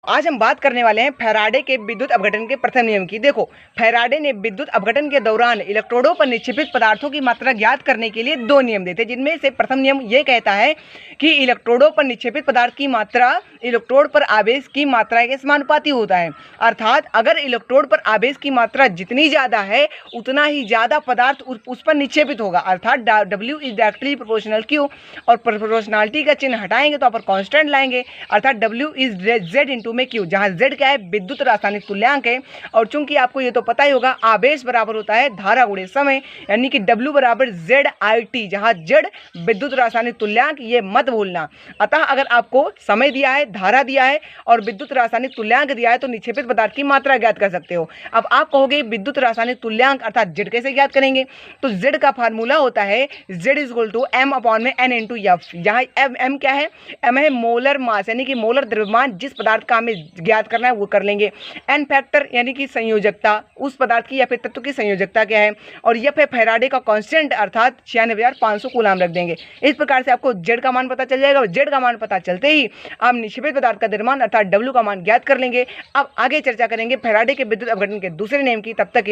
आज हम बात करने वाले हैं फैराडे के विद्युत अपघटन के प्रथम नियम की। देखो, फैराडे ने विद्युत अपघटन के दौरान इलेक्ट्रोडों पर निक्षेपित पदार्थों की मात्रा ज्ञात करने के लिए दो नियम देते, जिनमें से प्रथम नियम ये कहता है कि इलेक्ट्रोडों पर निक्षेपित पदार्थ की मात्रा इलेक्ट्रोड पर आवेश की मात्रा के समानुपाती होता है। अर्थात अगर इलेक्ट्रोड पर आवेश की मात्रा जितनी ज्यादा है उतना ही ज्यादा पदार्थ उस पर निक्षेपित होगा। अर्थात W is directly proportional Q, और प्रोपोर्शनलिटी का चिन्ह हटाएंगे तो आप कांस्टेंट लाएंगे, अर्थात W इज Z इंटू में Q, जहां Z क्या है, विद्युत रासायनिक तुल्यांक है। और चूंकि आपको ये तो पता ही होगा, आवेश बराबर होता है धारा गुणे समय, यानी कि W बराबर ZIT, जहां Z विद्युत रासायनिक तुल्यांक, ये मत भूलना। अतः अगर आपको समय दिया है, धारा दिया है और विद्युत रासायनिक तुल्यांक दिया है तो निक्षेपित पदार्थ की मात्रा ज्ञात कर सकते हो। अब आप कहोगे विद्युत रासायनिक तुल्यांक अर्थात Z कैसे ज्ञात करेंगे, तो Z का फार्मूला होता है Z is equal to M upon में N इंटू F, जहाँ M क्या है, M है मोलर मास, यानी कि मोलर द्रव्यमान जिस पदार्थ का हमें ज्ञात करना है वो कर लेंगे। N फैक्टर यानी कि संयोजकता, उस पदार्थ की या फिर तत्व की संयोजकता क्या है, और F है फैराडे का कांस्टेंट अर्थात 96,500 कूलाम रख देंगे। इस प्रकार से आपको Z का मान पता चल जाएगा। Z का मान पता चलते ही आप निक्षेपित पदार्थ का द्रव्यमान अर्थात W का मान ज्ञात कर लेंगे। अब आगे चर्चा करेंगे फैराडे के विद्युत अपघटन के दूसरे नियम की। तब तक